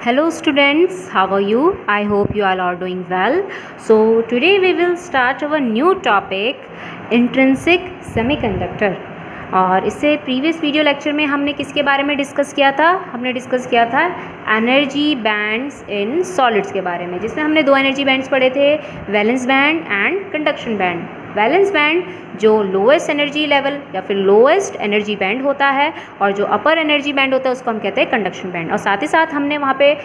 Hello students, how are you? I hope you all are doing well. So today we will start our new topic, intrinsic semiconductor. और इससे previous video lecture में हमने किसके बारे में discuss किया था? हमने डिस्कस किया था एनर्जी बैंड्स इन सॉलिड्स के बारे में, जिसमें हमने दो एनर्जी बैंड्स पढ़े थे, valence band and conduction band. Valence band जो लोएस्ट एनर्जी लेवल या फिर लोएस्ट एनर्जी बैंड होता है, और जो अपर एनर्जी बैंड होता है उसको हम कहते हैं कंडक्शन बैंड। और साथ ही साथ हमने वहाँ पे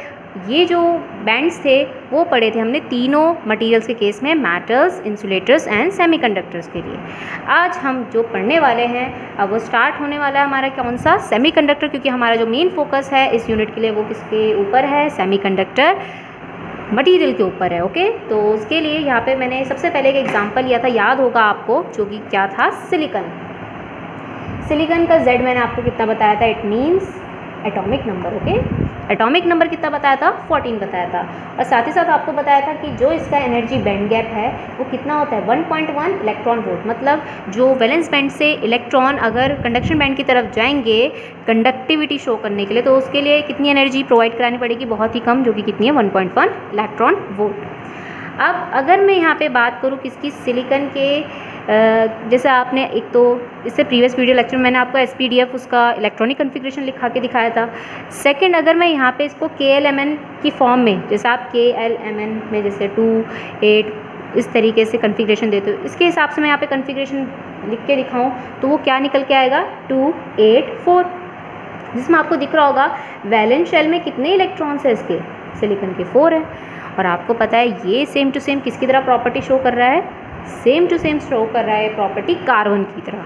ये जो बैंड्स थे वो पढ़े थे हमने तीनों मटेरियल्स के केस में, मेटल्स, इंसुलेटर्स एंड सेमीकंडक्टर्स के लिए। आज हम जो पढ़ने वाले हैं, अब वो स्टार्ट होने वाला है हमारा कौन सा, सेमीकंडक्टर, क्योंकि हमारा जो मेन फोकस है इस यूनिट के लिए वो किसके ऊपर है, सेमीकंडक्टर मटेरियल के ऊपर है। ओके, तो उसके लिए यहाँ पे मैंने सबसे पहले एक एग्जांपल लिया था, याद होगा आपको, जो कि क्या था, सिलिकॉन। सिलिकॉन का Z मैंने आपको कितना बताया था, it means atomic number. Okay, atomic number कितना बताया था, 14 बताया था। और साथ ही साथ आपको बताया था कि जो इसका एनर्जी बैंड गैप है वो कितना होता है, 1.1 इलेक्ट्रॉन वोल्ट। मतलब जो वैलेंस बैंड से इलेक्ट्रॉन अगर कंडक्शन बैंड की तरफ जाएंगे कंडक्टिविटी शो करने के लिए, तो उसके लिए कितनी एनर्जी प्रोवाइड करानी पड़ेगी, बहुत ही कम, जो कि कितनी है, 1.1 इलेक्ट्रॉन वोल्ट। अब अगर मैं यहाँ पे बात करूँ किसकी, सिलिकॉन के, जैसे आपने एक तो इससे प्रीवियस वीडियो लेक्चर में मैंने आपको SPDF उसका इलेक्ट्रॉनिक कन्फिग्रेशन लिखा के दिखाया था। सेकंड, अगर मैं यहाँ पे इसको KLMN की फॉर्म में, जैसे आप KLMN में जैसे 2, 8 इस तरीके से कन्फिग्रेशन देते हो, इसके हिसाब से मैं यहाँ पे कन्फिग्रेशन लिख के दिखाऊँ तो वो क्या निकल के आएगा, 2, 8, 4, जिसमें आपको दिख रहा होगा वैलेंस शेल में कितने इलेक्ट्रॉन्स है इसके, सिलिकॉन के 4 है। और आपको पता है ये सेम टू सेम किसकी तरह प्रॉपर्टी शो कर रहा है, सेम टू सेम शो कर रहा है प्रॉपर्टी कार्बन की तरह,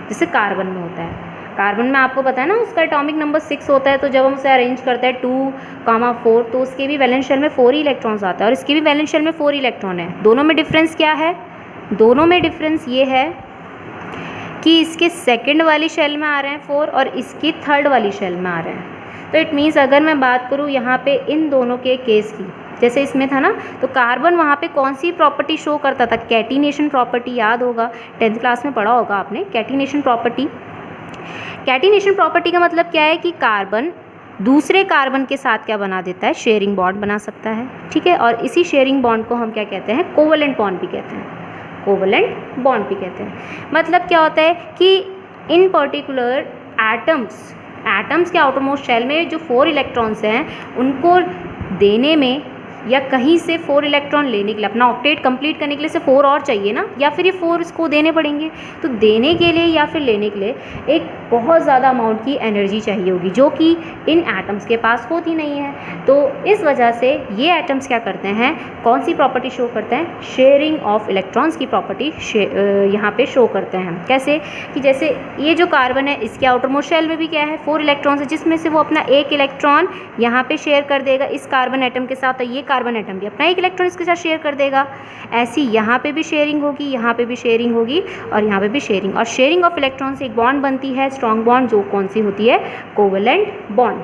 जैसे कार्बन में होता है। कार्बन में आपको पता है ना उसका एटॉमिक नंबर 6 होता है, तो जब हम उसे अरेंज करते हैं 2, 4, तो उसके भी वैलेंस शेल में 4 ही इलेक्ट्रॉन्स आता है, और इसके भी वैलेंस शेल में 4 इलेक्ट्रॉन है। दोनों में डिफरेंस क्या है, दोनों में डिफरेंस ये है कि इसके सेकेंड वाली शेल में आ रहे हैं 4 और इसकी थर्ड वाली शेल में आ रहे हैं। तो इट मीन्स अगर मैं बात करूँ यहाँ पे इन दोनों के केस की, जैसे इसमें था ना, तो कार्बन वहाँ पे कौन सी प्रॉपर्टी शो करता था, कैटिनेशन प्रॉपर्टी, याद होगा 10th क्लास में पढ़ा होगा आपने कैटिनेशन प्रॉपर्टी। कैटिनेशन प्रॉपर्टी का मतलब क्या है कि कार्बन दूसरे कार्बन के साथ क्या बना देता है, शेयरिंग बॉन्ड बना सकता है, ठीक है। और इसी शेयरिंग बॉन्ड को हम क्या कहते हैं, कोवलेंट बॉन्ड भी कहते हैं, कोवलेंट बॉन्ड भी कहते हैं। मतलब क्या होता है कि इन पर्टिकुलर एटम्स के आउटरमोस्ट शेल में जो 4 इलेक्ट्रॉन्स हैं उनको देने में, या कहीं से 4 इलेक्ट्रॉन लेने के लिए, अपना ऑक्टेट कंप्लीट करने के लिए से 4 और चाहिए ना, या फिर ये 4 इसको देने पड़ेंगे, तो देने के लिए या फिर लेने के लिए एक बहुत ज़्यादा अमाउंट की एनर्जी चाहिए होगी, जो कि इन एटम्स के पास होती नहीं है। तो इस वजह से ये एटम्स क्या करते हैं, कौन सी प्रॉपर्टी शो करते हैं, शेयरिंग ऑफ इलेक्ट्रॉन्स की प्रॉपर्टी यहाँ पे शो करते हैं। कैसे कि जैसे ये जो कार्बन है इसके आउटरमोस्ट शेल में भी क्या है, 4 इलेक्ट्रॉन्स है, जिसमें से वो अपना एक इलेक्ट्रॉन यहाँ पे शेयर कर देगा इस कार्बन एटम के साथ, ये कार्बन एटम भी अपना एक इलेक्ट्रॉन इसके साथ शेयर कर देगा। ऐसी यहाँ पे भी शेयरिंग होगी, यहाँ पे भी शेयरिंग होगी, और यहाँ पे भी शेयरिंग। और शेयरिंग ऑफ इलेक्ट्रॉन से एक बॉन्ड बनती है, स्ट्रॉन्ग बॉन्ड, जो कौन सी होती है, कोवलेंट बॉन्ड।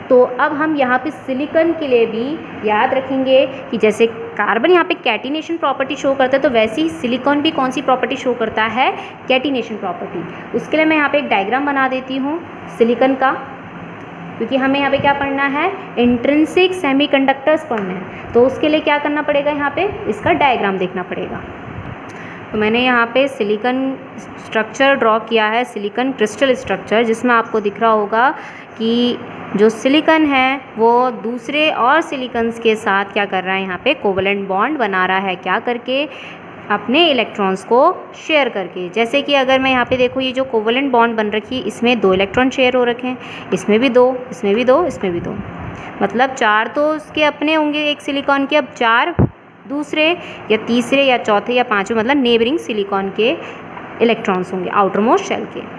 तो अब हम यहाँ पे सिलिकॉन के लिए भी याद रखेंगे कि जैसे कार्बन यहाँ पे कैटिनेशन प्रॉपर्टी शो करता है, तो वैसे ही सिलिकॉन भी कौन सी प्रॉपर्टी शो करता है, कैटिनेशन प्रॉपर्टी। उसके लिए मैं यहाँ पे एक डायग्राम बना देती हूँ सिलिकॉन का, क्योंकि हमें यहाँ पे क्या पढ़ना है, इंट्रिंसिक सेमीकंडक्टर्स पढ़ना है। तो उसके लिए क्या करना पड़ेगा, यहाँ पे इसका डायग्राम देखना पड़ेगा। तो मैंने यहाँ पे सिलिकॉन स्ट्रक्चर ड्रॉ किया है, सिलिकॉन क्रिस्टल स्ट्रक्चर, जिसमें आपको दिख रहा होगा कि जो सिलिकॉन है वो दूसरे और सिलिकॉन्स के साथ क्या कर रहा है, यहाँ पे कोवलेंट बॉन्ड बना रहा है, क्या करके, अपने इलेक्ट्रॉन्स को शेयर करके। जैसे कि अगर मैं यहाँ पे देखूँ, ये जो कोवलेंट बॉन्ड बन रखी है इसमें 2 इलेक्ट्रॉन शेयर हो रखे हैं, इसमें भी 2, इसमें भी 2, इसमें भी 2, मतलब 4 तो उसके अपने होंगे एक सिलिकॉन के, अब 4 दूसरे या तीसरे या चौथे या पाँचवें, मतलब नेबरिंग सिलिकॉन के इलेक्ट्रॉन्स होंगे आउटरमोस्ट शेल के।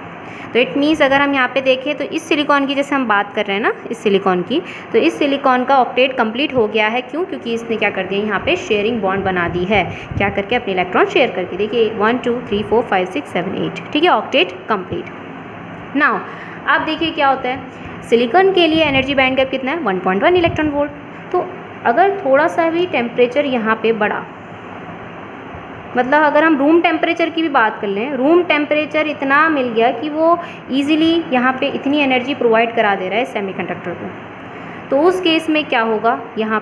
तो इट मीन्स अगर हम यहाँ पे देखें तो इस सिलिकॉन की, जैसे हम बात कर रहे हैं ना इस सिलिकॉन की, तो इस सिलिकॉन का ऑक्टेट कंप्लीट हो गया है। क्यों? क्योंकि इसने क्या कर दिया, यहाँ पे शेयरिंग बॉन्ड बना दी है, क्या करके, अपने इलेक्ट्रॉन शेयर करके। देखिए 1, 2, 3, 4, 5, 6, 7, 8, ठीक है, ऑक्टेट कंप्लीट। नाउ आप देखिए क्या होता है, सिलिकॉन के लिए एनर्जी बैंड गैप कितना है, 1.1 इलेक्ट्रॉन वोल्ट। तो अगर थोड़ा सा भी टेम्परेचर यहाँ पे बढ़ा, मतलब अगर हम रूम टेम्परेचर की भी बात कर लें, रूम टेम्परेचर इतना मिल गया कि वो ईजिली यहाँ पे इतनी एनर्जी प्रोवाइड करा दे रहा है सेमीकंडक्टर को, तो उस केस में क्या होगा, यहाँ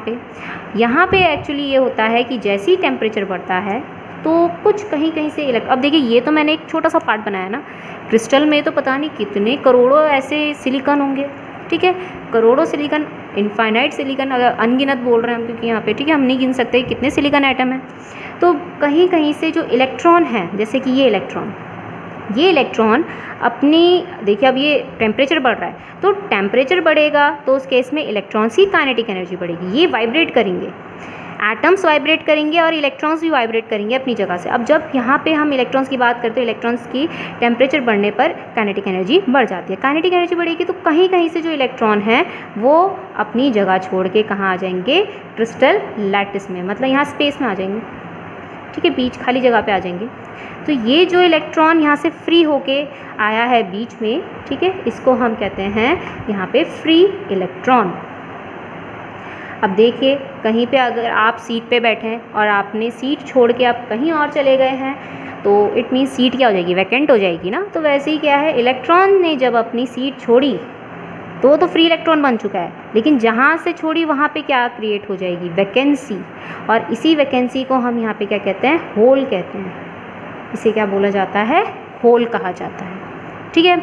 पे एक्चुअली ये होता है कि जैसे ही टेम्परेचर बढ़ता है तो कुछ कहीं कहीं से अब देखिए ये तो मैंने एक छोटा सा पार्ट बनाया ना, क्रिस्टल में तो पता नहीं कितने करोड़ों ऐसे सिलिकॉन होंगे, ठीक है, करोड़ों सिलिकॉन, इनफाइनाइट सिलिकॉन, अगर अनगिनत बोल रहे हैं हम क्योंकि यहाँ पे, ठीक है, हम नहीं गिन सकते कितने सिलिकॉन एटम हैं। तो कहीं कहीं से जो इलेक्ट्रॉन है, जैसे कि ये इलेक्ट्रॉन अपनी, देखिए अब ये टेम्परेचर बढ़ रहा है, तो टेम्परेचर बढ़ेगा तो उस केस में इलेक्ट्रॉन्स की काइनेटिक एनर्जी बढ़ेगी, ये वाइब्रेट करेंगे, एटम्स वाइब्रेट करेंगे और इलेक्ट्रॉन्स भी वाइब्रेट करेंगे अपनी जगह से। अब जब यहाँ पे हम इलेक्ट्रॉन्स की बात करते हैं, इलेक्ट्रॉन्स की टेम्परेचर बढ़ने पर काइनेटिक एनर्जी बढ़ जाती है, काइनेटिक एनर्जी बढ़ेगी तो कहीं कहीं से जो इलेक्ट्रॉन हैं वो अपनी जगह छोड़ के कहाँ आ जाएंगे, क्रिस्टल लैटिस में, मतलब यहाँ स्पेस में आ जाएंगे, ठीक है, बीच खाली जगह पे आ जाएंगे। तो ये जो इलेक्ट्रॉन यहाँ से फ्री होके आया है बीच में, ठीक है, इसको हम कहते हैं यहाँ पे फ्री इलेक्ट्रॉन। अब देखिए कहीं पे अगर आप सीट पे बैठे हैं और आपने सीट छोड़ के आप कहीं और चले गए हैं तो इट मीन सीट क्या हो जाएगी, वैकेंट हो जाएगी ना। तो वैसे ही क्या है, इलेक्ट्रॉन ने जब अपनी सीट छोड़ी तो फ्री इलेक्ट्रॉन बन चुका है, लेकिन जहाँ से छोड़ी वहाँ पे क्या क्रिएट हो जाएगी, वैकेंसी, और इसी वैकेंसी को हम यहाँ पे क्या कहते हैं, होल कहते हैं, इसे क्या बोला जाता है, होल कहा जाता है, ठीक है।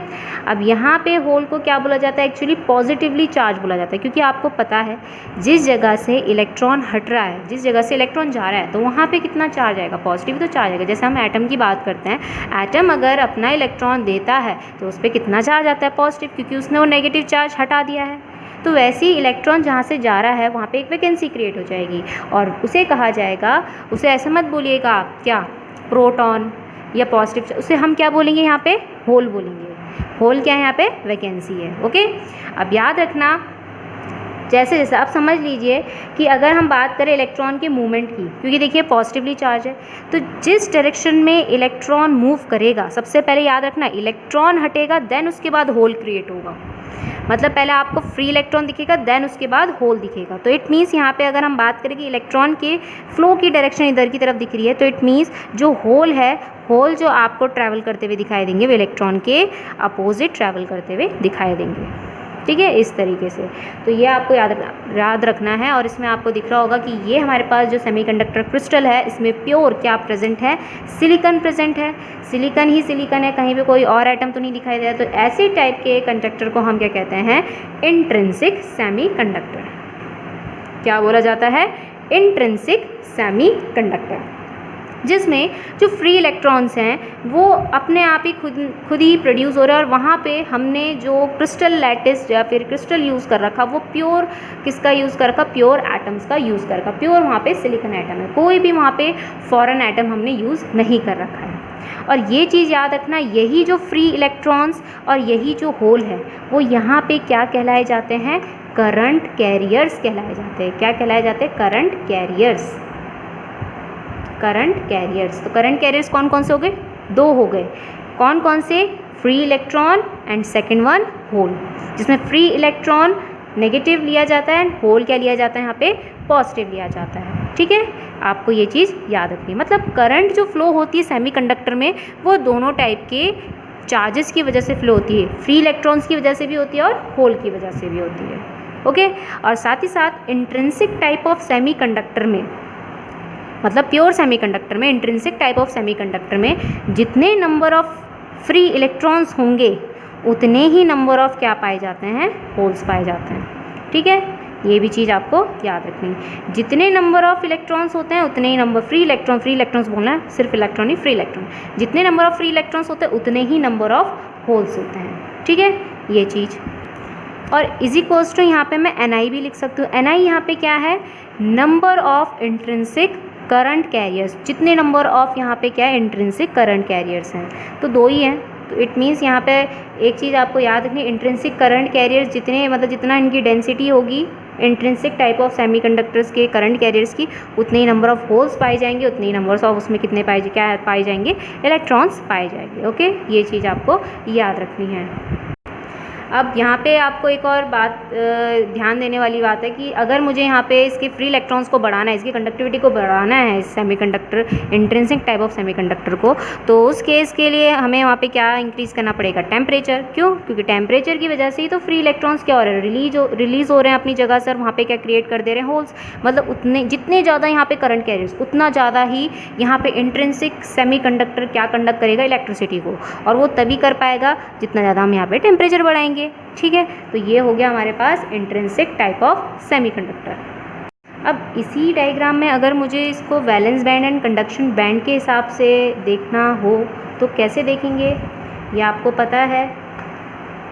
अब यहाँ पे होल को क्या बोला जाता है, एक्चुअली पॉजिटिवली चार्ज बोला जाता है, क्योंकि आपको पता है जिस जगह से इलेक्ट्रॉन हट रहा है, जिस जगह से इलेक्ट्रॉन जा रहा है, तो वहाँ पे कितना चार्ज आएगा, पॉजिटिव तो चार्ज आएगा। जैसे हम एटम की बात करते हैं, एटम अगर अपना इलेक्ट्रॉन देता है तो उस पर कितना चार्ज आता है, पॉजिटिव, क्योंकि उसने वो नेगेटिव चार्ज हटा दिया है। तो वैसे ही इलेक्ट्रॉन जहाँ से जा रहा है वहाँ पे एक वैकेंसी क्रिएट हो जाएगी और उसे कहा जाएगा, उसे ऐसा मत बोलिएगा आप क्या, प्रोटॉन या पॉजिटिव, उसे हम क्या बोलेंगे, यहाँ पे होल बोलेंगे। होल क्या है, यहाँ पे वैकेंसी है, ओके। अब याद रखना, जैसे जैसे आप समझ लीजिए कि अगर हम बात करें इलेक्ट्रॉन के मूवमेंट की, क्योंकि देखिए पॉजिटिवली चार्ज है, तो जिस डायरेक्शन में इलेक्ट्रॉन मूव करेगा, सबसे पहले याद रखना इलेक्ट्रॉन हटेगा, देन उसके बाद होल क्रिएट होगा। मतलब पहले आपको फ्री इलेक्ट्रॉन दिखेगा, देन उसके बाद होल दिखेगा। तो इट मीन्स यहाँ पे अगर हम बात करें कि इलेक्ट्रॉन के फ्लो की डायरेक्शन इधर की तरफ दिख रही है, तो इट मीन्स जो होल है, होल जो आपको ट्रैवल करते हुए दिखाई देंगे वो इलेक्ट्रॉन के अपोजिट ट्रैवल करते हुए दिखाई देंगे, ठीक है, इस तरीके से। तो ये आपको याद रखना है। और इसमें आपको दिख रहा होगा कि ये हमारे पास जो सेमीकंडक्टर क्रिस्टल है, इसमें प्योर क्या प्रेजेंट है, सिलिकॉन प्रेजेंट है, सिलिकॉन ही सिलिकॉन है, कहीं पे कोई और आइटम तो नहीं दिखाई दे रहा। तो ऐसे टाइप के कंडक्टर को हम क्या कहते हैं, इंट्रिंसिक सेमीकंडक्टर। क्या बोला जाता है, इंट्रिंसिक सेमीकंडक्टर, जिसमें जो फ्री इलेक्ट्रॉन्स हैं वो अपने आप ही खुद ही प्रोड्यूस हो रहे हैं। और वहाँ पे हमने जो क्रिस्टल लैटिस या फिर क्रिस्टल यूज़ कर रखा, वो प्योर किसका यूज़ कर रखा, प्योर एटम्स का यूज़ कर रखा। प्योर वहाँ पे सिलिकॉन एटम है, कोई भी वहाँ पे फॉरेन एटम हमने यूज़ नहीं कर रखा है। और ये चीज़ याद रखना, यही जो फ्री इलेक्ट्रॉन्स और यही जो होल है वो यहाँ पे क्या कहलाए जाते हैं, करंट कैरियर्स कहलाए जाते हैं। क्या कहलाए जाते हैं, करंट कैरियर्स। करंट कैरियर्स, तो करंट कैरियर्स कौन कौन से हो गए, दो हो गए। कौन कौन से, free electron and second one hole, जिसमें फ्री इलेक्ट्रॉन नेगेटिव लिया जाता है, होल क्या लिया जाता है, यहाँ पे पॉजिटिव लिया जाता है, ठीक है। आपको ये चीज़ याद रखनी है। मतलब करंट जो फ्लो होती है सेमीकंडक्टर में, वो दोनों टाइप के चार्जेस की वजह से फ्लो होती है, फ्री इलेक्ट्रॉन्स की वजह से भी होती है और होल की वजह से भी होती है, ओके। और साथ ही साथ इंट्रिंसिक टाइप ऑफ सेमीकंडक्टर में, मतलब प्योर सेमीकंडक्टर में, इंट्रिंसिक टाइप ऑफ सेमीकंडक्टर में जितने नंबर ऑफ फ्री इलेक्ट्रॉन्स होंगे उतने ही नंबर ऑफ क्या पाए जाते हैं, होल्स पाए जाते हैं, ठीक है। ये भी चीज़ आपको याद रखनी है, जितने नंबर ऑफ इलेक्ट्रॉन्स होते हैं उतने ही नंबर फ्री इलेक्ट्रॉन्स बोलना है, सिर्फ इलेक्ट्रॉन ही, फ्री इलेक्ट्रॉन, जितने नंबर ऑफ फ्री इलेक्ट्रॉन्स होते हैं उतने ही नंबर ऑफ होल्स होते हैं, ठीक है, ये चीज़। और इज इक्वल्स टू यहाँ पे मैं NI भी लिख सकती हूँ। NI यहाँ पे क्या है, number of intrinsic current carriers, जितने नंबर ऑफ यहाँ पे क्या है, इंट्रिंसिक करंट कैरियर्स हैं, तो दो ही हैं। तो इट मीन्स यहाँ पे एक चीज़ आपको याद रखनी, इंट्रिंसिक करंट कैरियर्स जितने, मतलब जितना इनकी डेंसिटी होगी इंट्रिंसिक टाइप ऑफ सेमीकंडक्टर्स के करंट कैरियर्स की, उतने ही नंबर ऑफ होल्स पाए जाएंगे, उतने ही नंबर्स ऑफ उसमें कितने पाए जाएंगे, इलेक्ट्रॉन्स पाए जाएंगे, ओके। ये चीज़ आपको याद रखनी है। अब यहाँ पे आपको एक और बात ध्यान देने वाली बात है कि अगर मुझे यहाँ पे इसके फ्री इलेक्ट्रॉन्स को बढ़ाना है, इसकी कंडक्टिविटी को बढ़ाना है इस semiconductor intrinsic type of semiconductor को, तो उस केस के लिए हमें वहाँ पे क्या इंक्रीज़ करना पड़ेगा, टेम्परेचर। क्यों? क्योंकि टेम्परेचर की वजह से ही तो फ्री इलेक्ट्रॉन्स क्या हो रहे हैं, रिलीज़ हो रहे हैं अपनी जगह से, और वहाँ पे क्या क्रिएट कर दे रहे हैं, होल्स। मतलब उतने जितने ज़्यादा यहाँ पे करंट कैरियर्स, उतना ज़्यादा ही यहाँ पे इंट्रिंसिक सेमीकंडक्टर क्या कंडक्ट करेगा, इलेक्ट्रिसिटी को, और वो तभी कर पाएगा जितना ज़्यादा हम यहाँ पे टेम्परेचर बढ़ाएंगे। ठीक है, तो ये हो गया हमारे पास इंट्रिंसिक टाइप ऑफ सेमीकंडक्टर। अब इसी डायग्राम में अगर मुझे इसको valence band and conduction band के हिसाब से देखना हो तो कैसे देखेंगे? ये आपको पता है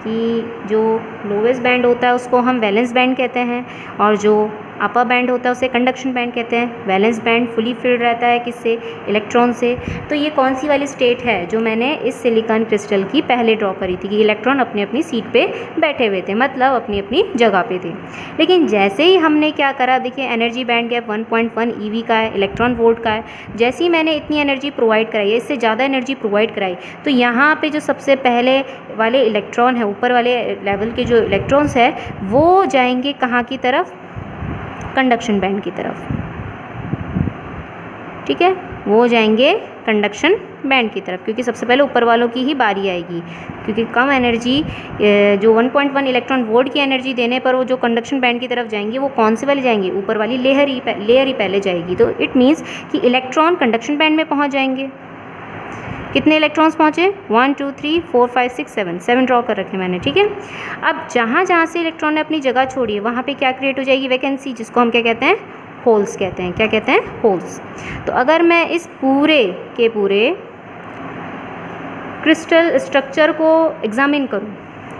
कि जो लोवेस्ट बैंड होता है उसको हम वैलेंस बैंड कहते हैं, और जो अपर बैंड होता है उसे कंडक्शन बैंड कहते हैं। वैलेंस बैंड फुली फिल्ड रहता है किससे? इलेक्ट्रॉन से। तो ये कौन सी वाली स्टेट है जो मैंने इस सिलिकॉन क्रिस्टल की पहले ड्रॉ करी थी कि इलेक्ट्रॉन अपनी अपनी सीट पे बैठे हुए थे, मतलब अपनी अपनी जगह पे थे। लेकिन जैसे ही हमने क्या करा, देखिए एनर्जी बैंड गैप 1.1 EV का है, इलेक्ट्रॉन वोल्ट का है। जैसे ही मैंने इतनी एनर्जी प्रोवाइड कराई है, इससे ज़्यादा एनर्जी प्रोवाइड कराई, तो यहाँ पर जो सबसे पहले वाले इलेक्ट्रॉन है, ऊपर वाले लेवल के जो इलेक्ट्रॉन्स है, वो जाएंगे कहाँ की तरफ? कंडक्शन बैंड की तरफ। ठीक है, वो जाएंगे कंडक्शन बैंड की तरफ, क्योंकि सबसे पहले ऊपर वालों की ही बारी आएगी, क्योंकि कम एनर्जी जो 1.1 इलेक्ट्रॉन वोल्ट की एनर्जी देने पर वो जो कंडक्शन बैंड की तरफ जाएंगे, वो कौन से वाले जाएंगे? ऊपर वाली लेयर ही पहले जाएगी। तो इट मीन्स कि इलेक्ट्रॉन कंडक्शन बैंड में पहुंच जाएंगे। कितने इलेक्ट्रॉन्स पहुँचे? 1 2 3 4 5 6 7 ड्रॉ कर रखे मैंने। ठीक है, अब जहाँ जहाँ से इलेक्ट्रॉन ने अपनी जगह छोड़ी है वहाँ पे क्या क्रिएट हो जाएगी? वैकेंसी, जिसको हम क्या कहते हैं? होल्स कहते हैं। क्या कहते हैं? होल्स। तो अगर मैं इस पूरे के पूरे क्रिस्टल स्ट्रक्चर को एग्जामिन करूँ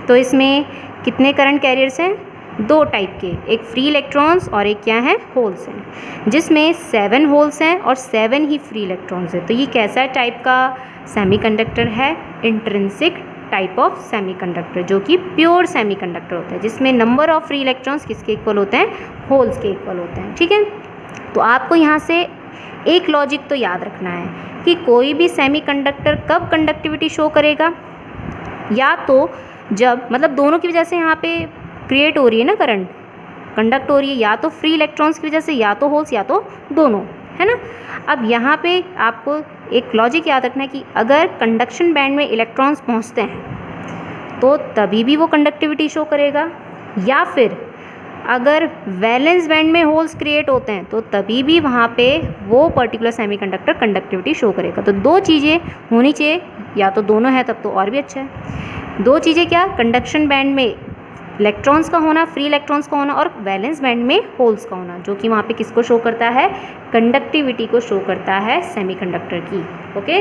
तो इसमें कितने करंट कैरियर्स हैं? 2 टाइप के, एक फ्री इलेक्ट्रॉन्स और एक क्या है? होल्स हैं, जिसमें 7 होल्स हैं और 7 ही फ्री इलेक्ट्रॉन्स हैं। तो ये कैसा टाइप का सेमीकंडक्टर है? इंट्रिंसिक टाइप ऑफ सेमीकंडक्टर, जो कि प्योर सेमीकंडक्टर होता है, जिसमें नंबर ऑफ फ्री इलेक्ट्रॉन्स किसके इक्वल होते हैं? होल्स के इक्वल होते हैं। ठीक है, तो आपको यहाँ से एक लॉजिक तो याद रखना है कि कोई भी सेमीकंडक्टर कब कंडक्टिविटी शो करेगा? या तो जब, मतलब दोनों की वजह से यहाँ पे क्रिएट हो रही है ना करंट, कंडक्ट हो रही है, या तो फ्री इलेक्ट्रॉन्स की वजह से, या तो होल्स, या तो दोनों, है ना। अब यहाँ पे आपको एक लॉजिक याद रखना है कि अगर कंडक्शन बैंड में इलेक्ट्रॉन्स पहुँचते हैं तो तभी भी वो कंडक्टिविटी शो करेगा, या फिर अगर वैलेंस बैंड में होल्स क्रिएट होते हैं तो तभी भी वहाँ पे वो पर्टिकुलर सेमीकंडक्टर कंडक्टिविटी शो करेगा। तो 2 चीज़ें होनी चाहिए, या तो दोनों है तब तो और भी अच्छा है। 2 चीज़ें क्या? कंडक्शन बैंड में इलेक्ट्रॉन्स का होना, फ्री इलेक्ट्रॉन्स का होना, और वैलेंस बैंड में होल्स का होना, जो कि वहाँ पे किसको शो करता है? कंडक्टिविटी को शो करता है सेमीकंडक्टर की। ओके।